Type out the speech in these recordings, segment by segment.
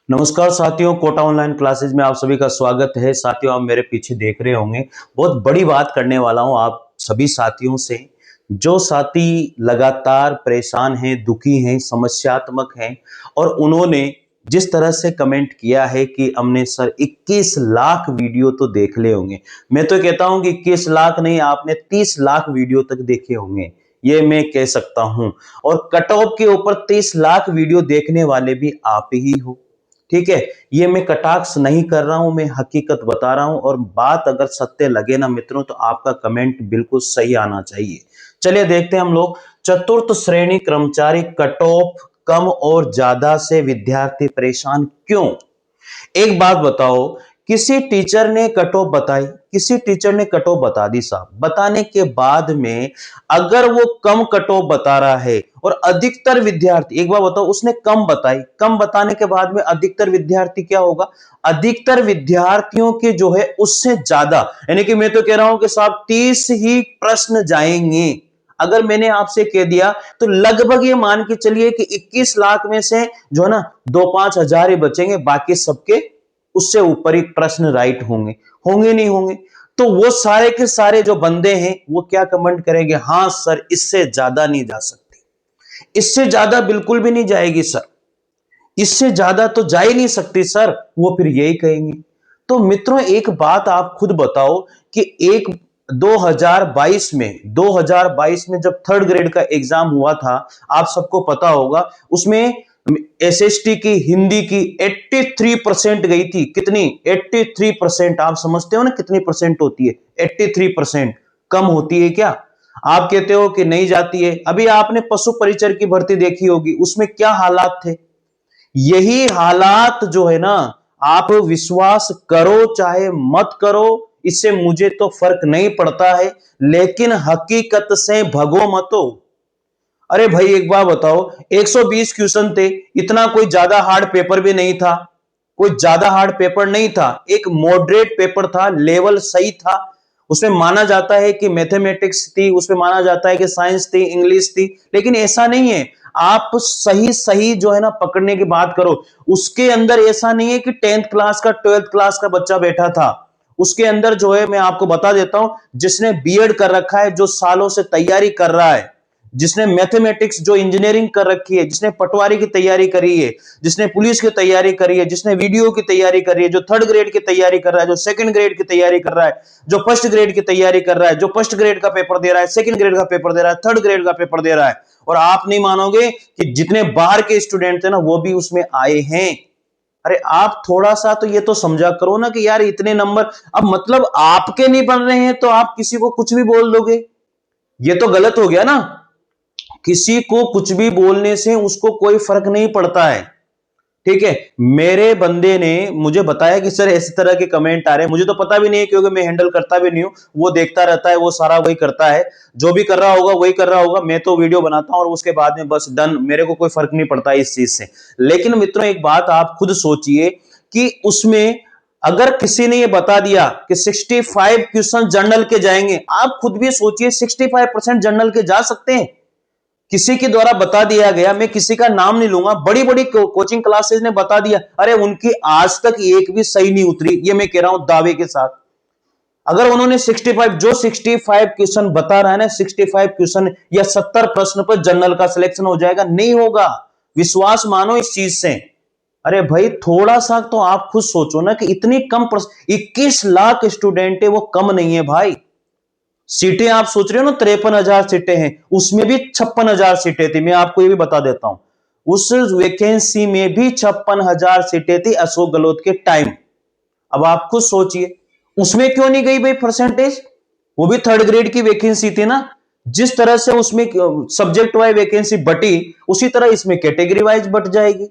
नमस्कार साथियों, Kota online classes में आप सभी का स्वागत है। साथियों, आप मेरे पीछे देख रहे होंगे, बहुत बड़ी बात करने वाला हूं आप सभी साथियों से। जो साथी लगातार परेशान हैं, दुखी हैं, समस्यात्मक हैं और उन्होंने जिस तरह से कमेंट किया है कि हमने सर 21 लाख वीडियो तो देख ले होंगे। मैं तो कहता हूं कि 21 लाख नहीं, आपने 30 लाख वीडियो तक देखे होंगे, ये मैं कह सकता हूं। और कट ऑफ के ऊपर 30 लाख वीडियो देखने वाले भी आप ही हो। ठीक है, ये मैं कटाक्ष नहीं कर रहा हूं, मैं हकीकत बता रहा हूं। और बात अगर सत्य लगे ना मित्रों, तो आपका कमेंट बिल्कुल सही आना चाहिए। चलिए देखते हैं हम लोग। चतुर्थ श्रेणी कर्मचारी कट ऑफ कम और ज्यादा से विद्यार्थी परेशान क्यों? एक बात बताओ, किसी टीचर ने कट ऑफ बताई, किसी टीचर ने कट ऑफ बता दी साहब, बताने के बाद में अगर वो कम कट ऑफ बता रहा है और अधिकतर विद्यार्थी, एक बार बताओ, उसने कम बताई, कम बताने के बाद में अधिकतर विद्यार्थी क्या होगा? अधिकतर विद्यार्थियों के जो है उससे ज्यादा, यानी कि मैं तो कह रहा हूं कि साहब 30 ही प्रश्न जाएंगे। अगर मैंने आपसे कह दिया तो लगभग ये मान के चलिए कि 21 लाख में से जो है ना 2-5 हजार ही बचेंगे, बाकी सबके उससे ऊपर ही प्रश्न राइट होंगे। होंगे नहीं होंगे तो वो सारे के सारे जो बंदे हैं वो क्या कमेंट करेंगे? हाँ सर, इससे ज्यादा नहीं जा सकती, इससे ज्यादा बिल्कुल भी नहीं जाएगी सर, इससे ज्यादा तो जा ही नहीं सकती सर, वो फिर यही कहेंगे। तो मित्रों एक बात आप खुद बताओ कि एक 2022 में जब थर्ड ग्रेड का एग्जाम हुआ था, आप सबको पता होगा, उसमें एसएसटी की हिंदी की 83% गई थी। कितनी? 83%। आप समझते हो ना कितनी परसेंट होती है? 83%। कम होती है क्या? आप कहते हो कि नहीं जाती है। अभी आपने पशु परिचर की भर्ती देखी होगी, उसमें क्या हालात थे? यही हालात जो है ना, आप विश्वास करो चाहे मत करो, इससे मुझे तो फर्क नहीं पड़ता है, लेकिन हकीकत से भगो मतो। अरे भाई एक बार बताओ, 120 क्वेश्चन थे, इतना कोई ज्यादा हार्ड पेपर भी नहीं था, कोई ज्यादा हार्ड पेपर नहीं था, एक मॉडरेट पेपर था, लेवल सही था। उसमें माना जाता है कि मैथमेटिक्स थी, उसमें माना जाता है कि साइंस थी, इंग्लिश थी, लेकिन ऐसा नहीं है। आप सही सही जो है ना पकड़ने की बात करो, उसके अंदर ऐसा नहीं है कि 10th क्लास का 12th क्लास का बच्चा बैठा था। उसके अंदर जो है, मैं आपको बता देता हूं, जिसने बीएड कर रखा है, जो सालों से तैयारी कर रहा है, जिसने मैथमेटिक्स जो इंजीनियरिंग कर रखी है, जिसने पटवारी की तैयारी करी है, जिसने पुलिस की तैयारी करी है, जिसने वीडियो की तैयारी करी है, जो थर्ड ग्रेड की तैयारी कर रहा है, जो सेकंड ग्रेड की तैयारी कर रहा है, जो फर्स्ट ग्रेड की तैयारी कर रहा है, जो फर्स्ट ग्रेड का पेपर दे रहा है, सेकंड ग्रेड का पेपर दे रहा है, थर्ड ग्रेड का पेपर दे रहा है। और आप नहीं मानोगे कि जितने बाहर के स्टूडेंट थे ना, वो भी उसमें आए हैं। अरे आप थोड़ा सा तो ये तो समझा करो ना कि यार इतने नंबर, अब मतलब आपके नहीं बन रहे हैं तो आप किसी को कुछ भी बोल दोगे, ये तो गलत हो गया ना। किसी को कुछ भी बोलने से उसको कोई फर्क नहीं पड़ता है। ठीक है, मेरे बंदे ने मुझे बताया कि सर इस तरह के कमेंट आ रहे हैं, मुझे तो पता भी नहीं है क्योंकि मैं हैंडल करता भी नहीं हूं, वो देखता रहता है, वो सारा वही करता है, जो भी कर रहा होगा वही कर रहा होगा। मैं तो वीडियो बनाता हूं और उसके बाद में बस डन, मेरे को कोई फर्क नहीं पड़ता इस चीज से। लेकिन मित्रों एक बात आप खुद सोचिए कि उसमें अगर किसी ने ये बता दिया कि 65 क्वेश्चन जर्नल के जाएंगे, आप खुद भी सोचिए 65% जर्नल के जा सकते हैं? किसी के द्वारा बता दिया गया, मैं किसी का नाम नहीं लूंगा, बड़ी बड़ी कोचिंग क्लासेस ने बता दिया, अरे उनकी आज तक एक भी सही नहीं उतरी, ये मैं कह रहा हूं दावे के साथ। अगर उन्होंने 65, जो 65 क्वेश्चन बता रहा है ना, 65 क्वेश्चन या 70 प्रश्न पर जनरल का सिलेक्शन हो जाएगा, नहीं होगा। विश्वास मानो इस चीज से। अरे भाई थोड़ा सा तो आप खुद सोचो ना कि इतनी कम 21 लाख स्टूडेंट है, वो कम नहीं है भाई। सीटें आप सोच रहे हो ना, 53,000 सीटें हैं, उसमें भी 56,000 सीटें थी। मैं आपको ये भी बता देता हूं, उस वैकेंसी में भी 56,000 सीटें थी अशोक गहलोत के टाइम। अब आप खुद सोचिए, उसमें क्यों नहीं गई भाई परसेंटेज? वो भी थर्ड ग्रेड की वैकेंसी थी ना। जिस तरह से उसमें सब्जेक्ट वाइज वैकेंसी बटी, उसी तरह इसमें कैटेगरी वाइज बट जाएगी।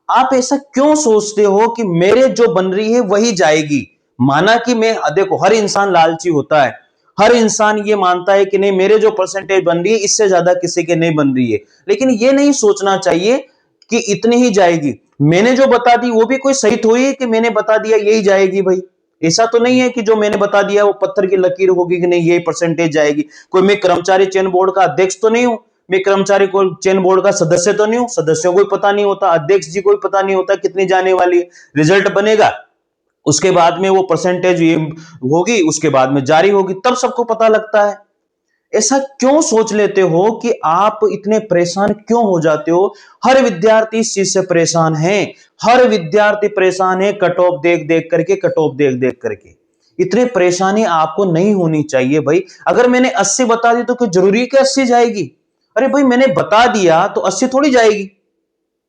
आप ऐसा क्यों सोचते हो कि मेरे जो बन रही है वही जाएगी? माना कि मैं, देखो हर इंसान लालची होता है, हर इंसान ये मानता है कि नहीं मेरे जो परसेंटेज बन रही है इससे ज्यादा किसी के नहीं बन रही है, लेकिन ये नहीं सोचना चाहिए कि इतनी ही जाएगी। मैंने जो बता दी वो भी कोई सही थोड़ी है कि मैंने बता दिया यही जाएगी भाई। ऐसा तो नहीं है कि जो मैंने बता दिया वो पत्थर की लकीर होगी कि नहीं यही परसेंटेज जाएगी। कोई मैं कर्मचारी चयन बोर्ड का अध्यक्ष तो नहीं हूं मैं कर्मचारी को चयन बोर्ड का सदस्य तो नहीं हूं, सदस्यों को भी पता नहीं होता, अध्यक्ष जी को भी पता नहीं होता कितनी जाने वाली है। रिजल्ट बनेगा, उसके बाद में वो परसेंटेज होगी, उसके बाद में जारी होगी, तब सबको पता लगता है। ऐसा क्यों सोच लेते हो कि आप इतने परेशान क्यों हो जाते हो? हर विद्यार्थी इस चीज से परेशान है, हर विद्यार्थी परेशान है कट ऑफ देख देख करके, कट ऑफ देख देख करके। इतनी परेशानी आपको नहीं होनी चाहिए भाई। अगर मैंने 80 बता दी तो कोई जरूरी कि 80 जाएगी? अरे भाई मैंने बता दिया तो 80 थोड़ी जाएगी,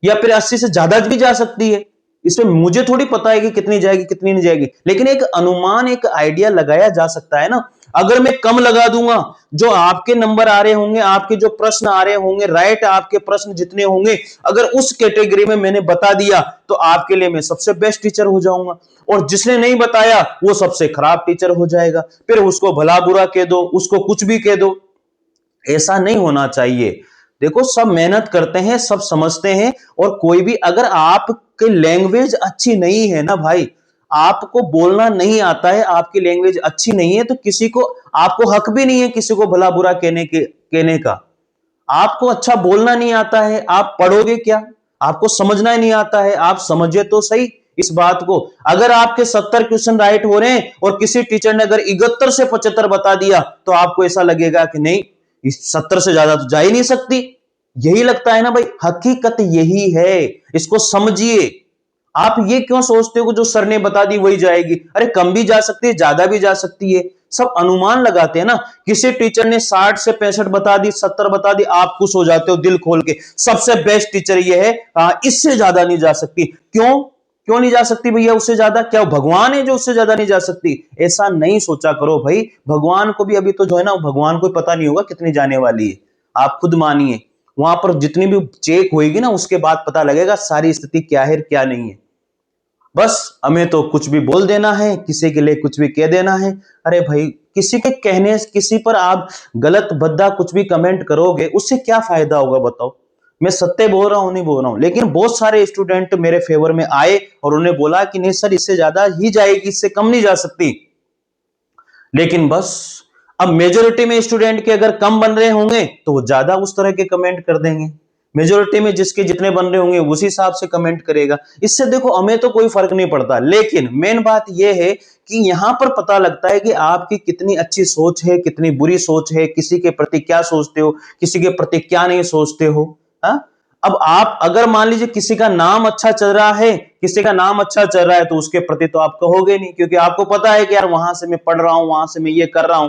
या फिर 80 से ज्यादा भी जा सकती है। इसमें मुझे थोड़ी पता है कि कितनी जाएगी कितनी नहीं जाएगी, लेकिन एक अनुमान, एक आइडिया लगाया जा सकता है ना। अगर मैं कम लगा दूंगा, जो आपके नंबर आ रहे होंगे, आपके जो प्रश्न आ रहे होंगे, राइट आपके प्रश्न जितने होंगे, अगर उस कैटेगरी में मैंने बता दिया तो आपके लिए मैं सबसे बेस्ट टीचर हो जाऊंगा, और जिसने नहीं बताया वो सबसे खराब टीचर हो जाएगा। फिर उसको भला बुरा कह दो, उसको कुछ भी कह दो, ऐसा नहीं होना चाहिए। देखो सब मेहनत करते हैं, सब समझते हैं, और कोई भी, अगर आपकी लैंग्वेज अच्छी नहीं है ना भाई, आपको बोलना नहीं आता है, आपकी लैंग्वेज अच्छी नहीं है, तो किसी को, आपको हक भी नहीं है किसी को भला बुरा कहने का। आपको अच्छा बोलना नहीं आता है, आप पढ़ोगे क्या? आपको समझना ही नहीं आता है, आप समझे तो सही इस बात को। अगर आपके 70 क्वेश्चन राइट हो रहे हैं और किसी टीचर ने अगर 71 से 75 बता दिया, तो आपको ऐसा लगेगा कि नहीं, इस 70 से ज्यादा तो जा ही नहीं सकती। यही लगता है ना भाई, हकीकत यही है, इसको समझिए। आप ये क्यों सोचते हो कि जो सर ने बता दी वही जाएगी? अरे कम भी जा सकती है, ज्यादा भी जा सकती है, सब अनुमान लगाते हैं ना। किसी टीचर ने 60 से 65 बता दी, 70 बता दी, आप खुश हो जाते हो दिल खोल के, सबसे बेस्ट टीचर ये है, इससे ज्यादा नहीं जा सकती। क्यों क्यों नहीं जा सकती भैया उससे ज्यादा? क्या भगवान है जो उससे ज्यादा नहीं जा सकती? ऐसा नहीं सोचा करो भाई। भगवान को भी अभी तो जो है ना, भगवान को पता नहीं होगा कितनी जाने वाली है, आप खुद मानिए। वहां पर जितनी भी चेक होगी ना, उसके बाद पता लगेगा सारी स्थिति क्या है क्या नहीं है। बस हमें तो कुछ भी बोल देना है, किसी के लिए कुछ भी कह देना है। अरे भाई किसी के कहने, किसी पर आप गलत भद्दा कुछ भी कमेंट करोगे, उससे क्या फायदा होगा बताओ? मैं सत्य बोल रहा हूं, नहीं बोल रहा हूं, लेकिन बहुत सारे स्टूडेंट मेरे फेवर में आए और उन्होंने बोला कि नहीं सर इससे ज्यादा ही जाएगी, इससे कम नहीं जा सकती। लेकिन बस अब मेजोरिटी में स्टूडेंट के अगर कम बन रहे होंगे तो वो ज्यादा उस तरह के कमेंट कर देंगे, मेजोरिटी में जिसके जितने बन रहे होंगे उसी हिसाब से कमेंट करेगा। इससे देखो हमें तो कोई फर्क नहीं पड़ता, लेकिन मेन बात यह है कि यहां पर पता लगता है कि आपकी कितनी अच्छी सोच है, कितनी बुरी सोच है, किसी के प्रति क्या सोचते हो, किसी के प्रति क्या नहीं सोचते हो। हा? अब आप अगर मान लीजिए किसी का नाम अच्छा चल रहा है, किसी का नाम अच्छा चल रहा है, तो उसके प्रति तो आप कहोगे नहीं, क्योंकि आपको पता है कि यार वहां से मैं पढ़ रहा हूं, वहां से मैं ये कर रहा हूं,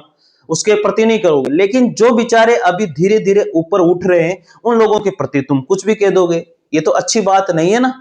उसके प्रति नहीं करोगे। लेकिन जो बेचारे अभी धीरे धीरे ऊपर उठ रहे हैं, उन लोगों के प्रति तुम कुछ भी कह दोगे, ये तो अच्छी बात नहीं है ना।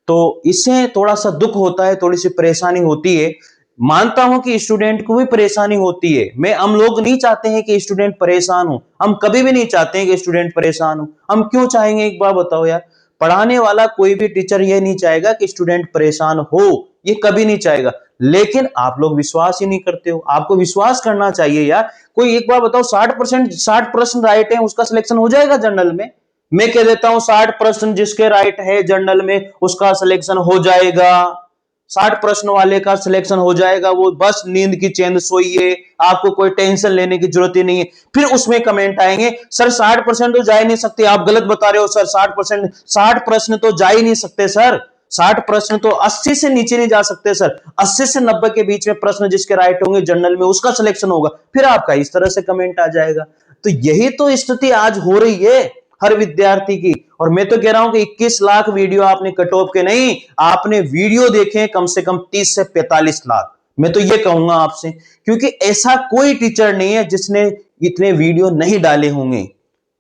तो इससे थोड़ा सा दुख होता है, थोड़ी सी परेशानी होती है। मानता हूं कि स्टूडेंट को भी परेशानी होती है, मैं, हम लोग नहीं चाहते हैं कि स्टूडेंट परेशान हो, हम कभी भी नहीं चाहते हैं कि स्टूडेंट परेशान हो। हम क्यों चाहेंगे, एक बार बताओ यार? पढ़ाने वाला कोई भी टीचर ये नहीं चाहेगा कि स्टूडेंट परेशान हो, ये कभी नहीं चाहेगा। लेकिन आप लोग विश्वास ही नहीं करते हो, आपको विश्वास करना चाहिए यार। कोई एक बार बताओ, 60 प्रश्न राइट है, उसका सिलेक्शन हो जाएगा जनरल में? मैं कह देता हूं 60% जिसके राइट है जनरल में उसका सिलेक्शन हो जाएगा, 60 प्रश्न वाले का सिलेक्शन हो जाएगा। वो बस नींद की चैन सोइए, आपको कोई टेंशन लेने की जरूरत ही नहीं है। फिर उसमें कमेंट आएंगे सर 60% तो जा ही नहीं सकते, आप गलत बता रहे हो सर, 60%, 60 प्रश्न तो जा ही नहीं सकते सर, 60 प्रश्न तो 80 से नीचे नहीं जा सकते सर, 80 से 90 के बीच में प्रश्न जिसके राइट होंगे जनरल में उसका सिलेक्शन होगा। फिर आपका इस तरह से कमेंट आ जाएगा। तो यही तो स्थिति आज हो रही है हर विद्यार्थी की। और मैं तो कह रहा हूं कि 21 लाख वीडियो आपने कट ऑफ के नहीं, आपने वीडियो देखे कम से कम 30 से 45 लाख, मैं तो ये कहूंगा आपसे, क्योंकि ऐसा कोई टीचर नहीं है जिसने इतने वीडियो नहीं डाले होंगे।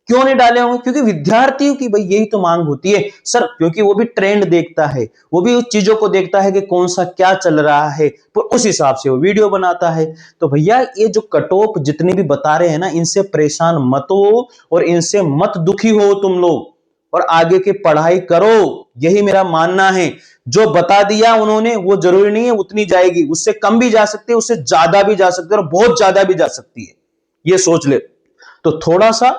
क्यों नहीं डाले होंगे? क्योंकि विद्यार्थियों की भाई यही तो मांग होती है सर, क्योंकि वो भी ट्रेंड देखता है, वो भी उस चीजों को देखता है कि कौन सा क्या चल रहा है, तो उस हिसाब से वो वीडियो बनाता है। तो भैया ये जो कट ऑफ जितने भी बता रहे हैं ना, इनसे परेशान मत हो और इनसे मत दुखी हो तुम लोग, और आगे की पढ़ाई करो, यही मेरा मानना है। जो बता दिया उन्होंने वो जरूरी नहीं है उतनी जाएगी, उससे कम भी जा सकती है, उससे ज्यादा भी जा सकती है, और बहुत ज्यादा भी जा सकती है, ये सोच ले। तो थोड़ा सा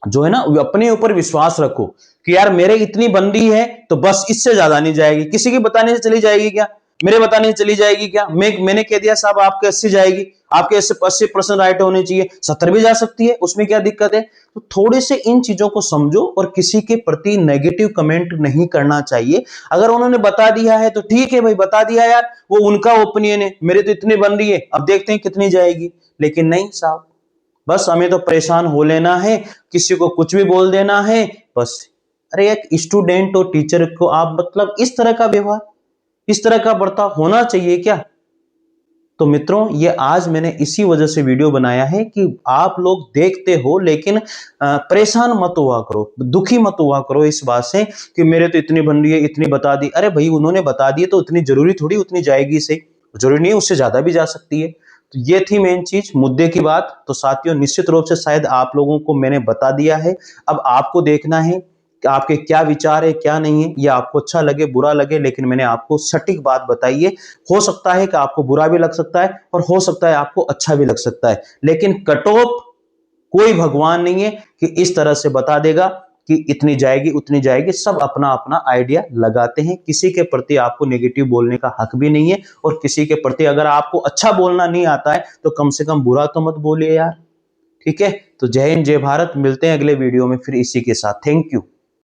जो है ना अपने ऊपर विश्वास रखो कि यार मेरे इतनी बंदी है तो बस, इससे ज्यादा नहीं जाएगी। किसी की बताने से चली जाएगी क्या? मेरे बताने से चली जाएगी क्या? मैंने कह दिया साहब आपके 80 जाएगी, आपके 80% राइट होने चाहिए, 70 भी जा सकती है, उसमें क्या दिक्कत है? तो थोड़े से इन चीजों को समझो और किसी के प्रति नेगेटिव कमेंट नहीं करना चाहिए। अगर उन्होंने बता दिया है तो ठीक है भाई, बता दिया यार, वो उनका ओपिनियन है, मेरे तो इतनी बन रही है, अब देखते हैं कितनी जाएगी। लेकिन नहीं साहब, बस हमें तो परेशान हो लेना है, किसी को कुछ भी बोल देना है बस। अरे एक स्टूडेंट और टीचर को आप मतलब इस तरह का व्यवहार, इस तरह का बर्ताव होना चाहिए क्या? तो मित्रों, ये आज मैंने इसी वजह से वीडियो बनाया है कि आप लोग देखते हो लेकिन परेशान मत हुआ करो, दुखी मत हुआ करो इस बात से कि मेरे तो इतनी बन रही है, इतनी बता दी। अरे भाई उन्होंने बता दी तो इतनी जरूरी थोड़ी उतनी जाएगी, सही जरूरी नहीं है, उससे ज्यादा भी जा सकती है। तो ये थी मेन चीज, मुद्दे की बात। तो साथियों, निश्चित रूप से शायद आप लोगों को मैंने बता दिया है, अब आपको देखना है कि आपके क्या विचार है क्या नहीं है, या आपको अच्छा लगे बुरा लगे, लेकिन मैंने आपको सटीक बात बताई है। हो सकता है कि आपको बुरा भी लग सकता है और हो सकता है आपको अच्छा भी लग सकता है, लेकिन कट ऑफ कोई भगवान नहीं है कि इस तरह से बता देगा कि इतनी जाएगी उतनी जाएगी। सब अपना अपना आइडिया लगाते हैं, किसी के प्रति आपको नेगेटिव बोलने का हक भी नहीं है, और किसी के प्रति अगर आपको अच्छा बोलना नहीं आता है तो कम से कम बुरा तो मत बोलिए यार। ठीक है, तो जय हिंद जय भारत, मिलते हैं अगले वीडियो में फिर इसी के साथ। Thank you.